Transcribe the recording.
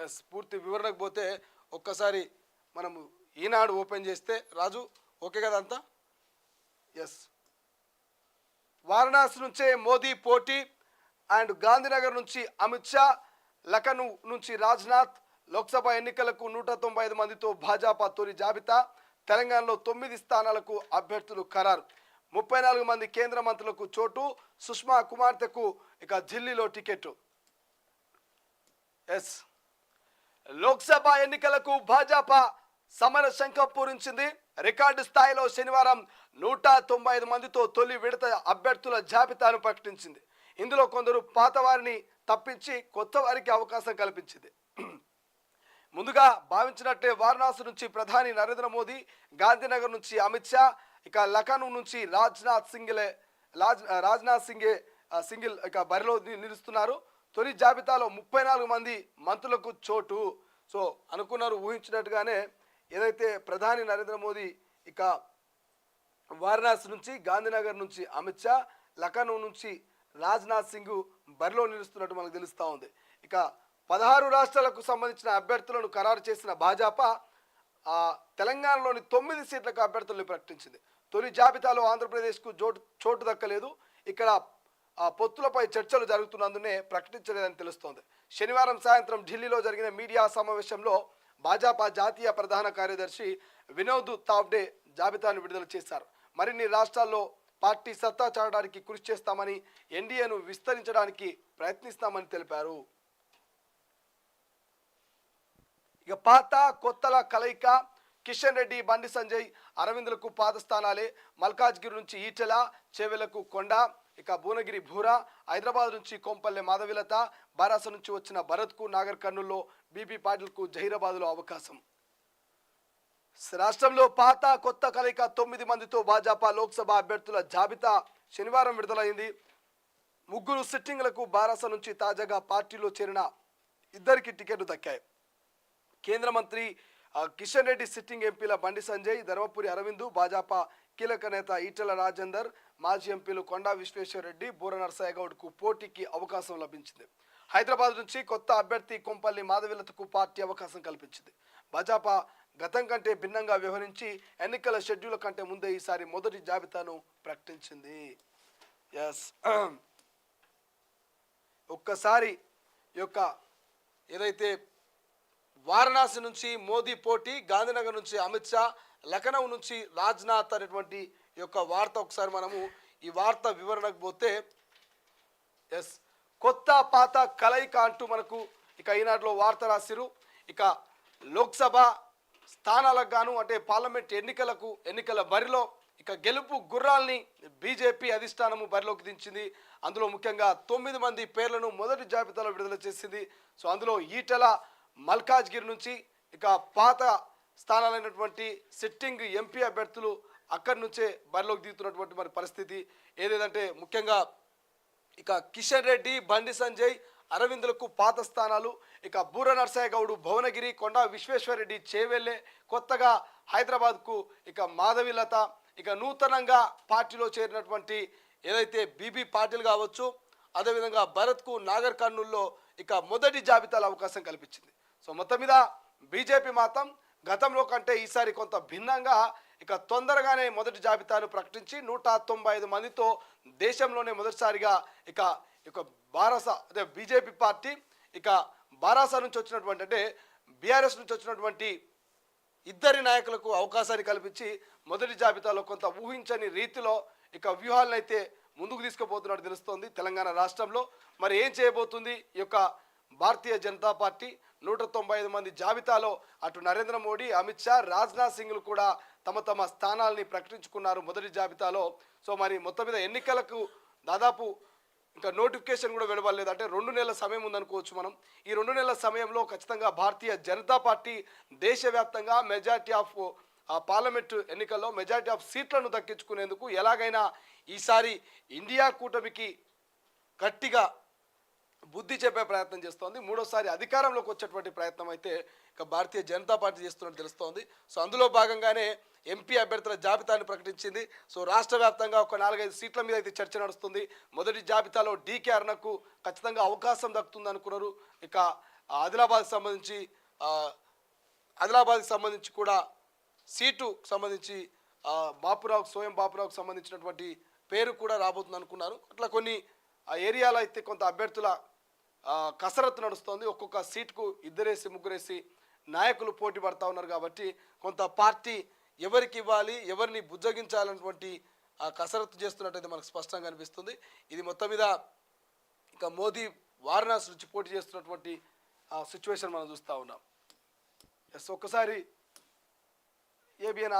Yes పూర్తి వివరణకు పోతే ఒక్కసారి మనము ఈనాడు ఓపెన్ చేస్తే రాజు ఓకే కదా అంతా. ఎస్ వారణాసి నుంచే మోదీ పోటీ అండ్ గాంధీనగర్ నుంచి అమిత్ షా, లఖనౌ నుంచి రాజ్నాథ్. లోక్సభ ఎన్నికలకు 195 మందితో భాజపా తొలి జాబితా. తెలంగాణలో 9 స్థానాలకు అభ్యర్థులు ఖరారు. 34 మంది కేంద్ర మంత్రులకు చోటు. సుష్మా కుమార్తెకు ఇక ఢిల్లీలో టికెట్. ఎస్ లోక్సభ ఎన్నికలకు భాజపా సమర శంఖం పూరించింది. రికార్డు స్థాయిలో శనివారం 195 మందితో తొలి విడత అభ్యర్థుల జాబితాను ప్రకటించింది. ఇందులో కొందరు పాత వారిని తప్పించి కొత్త వారికి అవకాశం కల్పించింది. ముందుగా భావించినట్టే వారణాసి నుంచి ప్రధాని నరేంద్ర మోదీ, గాంధీనగర్ నుంచి అమిత్ షా, ఇక లఖనౌ నుంచి రాజ్నాథ్ సింగిల్ ఇక బరిలో నిలుస్తున్నారు. తొలి జాబితాలో 34 మంది మంత్రులకు చోటు. సో అనుకున్నారు, ఊహించినట్టుగానే ఏదైతే ప్రధాని నరేంద్ర మోదీ ఇక వారణాసి నుంచి, గాంధీనగర్ నుంచి అమిత్ షా, లఖనౌ నుంచి రాజ్నాథ్ సింగ్ బరిలో నిలుస్తున్నట్టు మనకు తెలుస్తూ ఉంది. ఇక 16 రాష్ట్రాలకు సంబంధించిన అభ్యర్థులను ఖరారు చేసిన భాజపా తెలంగాణలోని 9 సీట్లకు అభ్యర్థులను ప్రకటించింది. తొలి జాబితాలో ఆంధ్రప్రదేశ్కు చోటు దక్కలేదు. ఇక్కడ పొత్తులపై చర్చలు జరుగుతున్నందునే ప్రకటించలేదని తెలుస్తోంది. శనివారం సాయంత్రం ఢిల్లీలో జరిగిన మీడియా సమావేశంలో భాజపా జాతీయ ప్రధాన కార్యదర్శి వినోద్ తావ్డే జాబితాను విడుదల చేశారు. మరిన్ని రాష్ట్రాల్లో పార్టీ సత్తా చాటడానికి కృషి చేస్తామని, ఎన్డీఏను విస్తరించడానికి ప్రయత్నిస్తామని తెలిపారు. ఇక పాత కొత్తల కలయిక. కిషన్ రెడ్డి, బండి సంజయ్, అరవిందులకు పాత స్థానాలే. మల్కాజ్గిరి నుంచి ఈటెల, చేవెలకు కొండ, ఇక భువనగిరి భూరా. హైదరాబాద్ నుంచి కొంపల్లె మాధవిలత, బారాస నుంచి వచ్చిన భరత్కు నాగర్ కర్నూల్లో, బీబీ పాటిల్కు జహీరాబాద్లో అవకాశం. రాష్ట్రంలో పాత కొత్త కలయిక 9 మందితో భాజపా లోక్సభ అభ్యర్థుల జాబితా శనివారం విడుదలైంది. 3 సిట్టింగ్లకు బారాస నుంచి తాజాగా పార్టీలో చేరిన 2కి టికెట్లు దక్కాయి. కేంద్ర మంత్రి కిషన్ రెడ్డి, సిట్టింగ్ ఎంపీల బండి సంజయ్, ధర్మపురి అరవింద్, భాజపా కీలక నేత ఈటెల రాజేందర్, మాజీ ఎంపీలు కొండా విశ్వేశ్వరరెడ్డి, బూర నర్సయ్య గౌడ్కు పోటీకి అవకాశం లభించింది. హైదరాబాద్ నుంచి కొత్త అభ్యర్థి కొంపల్లి మాధవిలతకు పార్టీ అవకాశం కల్పించింది. భాజపా గతం కంటే భిన్నంగా వ్యవహరించి ఎన్నికల షెడ్యూల్ కంటే ముందే ఈసారి మొదటి జాబితాను ప్రకటించింది. ఎస్ ఒక్కసారి యొక్క ఏదైతే వారణాసి నుంచి మోదీ పోటీ, గాంధీనగర్ నుంచి అమిత్ షా, లఖనౌ నుంచి రాజ్నాథ్ అనేటువంటి యొక్క వార్త ఒకసారి మనము ఈ వార్త వివరణకు పోతే ఎస్ కొత్త పాత కలయిక అంటూ మనకు ఇక ఈనాటిలో వార్త రాసిరు. ఇక లోక్సభ స్థానాలకు గాను అంటే పార్లమెంట్ ఎన్నికల బరిలో ఇక గెలుపు గుర్రాల్ని బీజేపీ అధిష్టానము బరిలోకి దించింది. అందులో ముఖ్యంగా 9 మంది పేర్లను మొదటి జాబితాలో విడుదల చేసింది. సో అందులో ఈటెల మల్కాజ్గిరి నుంచి, ఇక పాత స్థానాలైనటువంటి సిట్టింగ్ ఎంపీ అభ్యర్థులు అక్కడి నుంచే బరిలోకి దిగుతున్నటువంటి మరి పరిస్థితి ఏదేదంటే ముఖ్యంగా ఇక కిషన్ రెడ్డి, బండి సంజయ్, అరవిందులకు పాత స్థానాలు. ఇక బూర నర్సయ్య గౌడ్ భువనగిరి, కొండా విశ్వేశ్వరరెడ్డి చేవెళ్ళే, కొత్తగా హైదరాబాద్కు ఇక మాధవిలత, ఇక నూతనంగా పార్టీలో చేరినటువంటి ఏదైతే బీబీ పాటిల్ కావచ్చు, అదేవిధంగా భరత్కు నాగర్ కర్నూల్లో ఇక మొదటి జాబితాలో అవకాశం కల్పించింది. సో మొత్తం మీద బీజేపీ మాత్రం గతంలో కంటే ఈసారి కొంత భిన్నంగా ఇక తొందరగానే మొదటి జాబితాను ప్రకటించి 195 మందితో దేశంలోనే మొదటిసారిగా ఇక ఇక బారాస అదే బీజేపీ పార్టీ ఇక బారాస నుంచి వచ్చినటువంటి అంటే బీఆర్ఎస్ నుంచి వచ్చినటువంటి 2 నాయకులకు అవకాశాన్ని కల్పించి మొదటి జాబితాలో కొంత ఊహించని రీతిలో ఇక వ్యూహాలను అయితే ముందుకు తీసుకుపోతున్నట్టు తెలుస్తోంది తెలంగాణ రాష్ట్రంలో. మరి ఏం చేయబోతుంది ఈ యొక్క భారతీయ జనతా పార్టీ? 195 మంది జాబితాలో అటు నరేంద్ర మోడీ, అమిత్ షా, రాజ్నాథ్ సింగ్లు కూడా తమ స్థానాల్ని ప్రకటించుకున్నారు మొదటి జాబితాలో. సో మరి మొత్తం మీద ఎన్నికలకు దాదాపు ఇంకా నోటిఫికేషన్ కూడా వెలువడలేదు, అంటే 2 నెలల సమయం ఉందనుకోవచ్చు మనం. ఈ 2 నెలల సమయంలో ఖచ్చితంగా భారతీయ జనతా పార్టీ దేశవ్యాప్తంగా మెజారిటీ ఆఫ్ పార్లమెంటు ఎన్నికల్లో మెజారిటీ ఆఫ్ సీట్లను దక్కించుకునేందుకు ఎలాగైనా ఈసారి ఇండియా కూటమికి గట్టిగా బుద్ధి చెప్పే ప్రయత్నం చేస్తోంది. 3వసారి అధికారంలోకి వచ్చేటువంటి ప్రయత్నం అయితే ఇక భారతీయ జనతా పార్టీ చేస్తున్నట్టు తెలుస్తోంది. సో అందులో భాగంగానే ఎంపీ అభ్యర్థుల జాబితాను ప్రకటించింది. సో రాష్ట్ర వ్యాప్తంగా ఒక 4-5 సీట్ల మీద అయితే చర్చ నడుస్తుంది. మొదటి జాబితాలో డీకే అరుణకు ఖచ్చితంగా అవకాశం దక్కుతుంది అనుకున్నారు. ఇక ఆదిలాబాద్కి సంబంధించి ఆదిలాబాద్కి సంబంధించి కూడా సీటు సంబంధించి సోయం బాపురావుకు సంబంధించినటువంటి పేరు కూడా రాబోతుంది అనుకున్నారు. అట్లా కొన్ని ఏరియాలో అయితే కొంత అభ్యర్థుల కసరత్తు నడుస్తోంది. ఒక్కొక్క సీటుకు 2-3 నాయకులు పోటీ పడతా ఉన్నారు. కాబట్టి కొంత పార్టీ ఎవరికి ఇవ్వాలి, ఎవరిని బుజ్జగించాలన్నటువంటి కసరత్తు చేస్తున్నట్టయితే మనకు స్పష్టంగా అనిపిస్తుంది. ఇది మొత్తం మీద ఇంకా మోదీ వారణాసి నుంచి పోటీ చేస్తున్నటువంటి సిచ్యువేషన్ మనం చూస్తూ ఉన్నాం. ఒక్కసారి ఏబిఎన్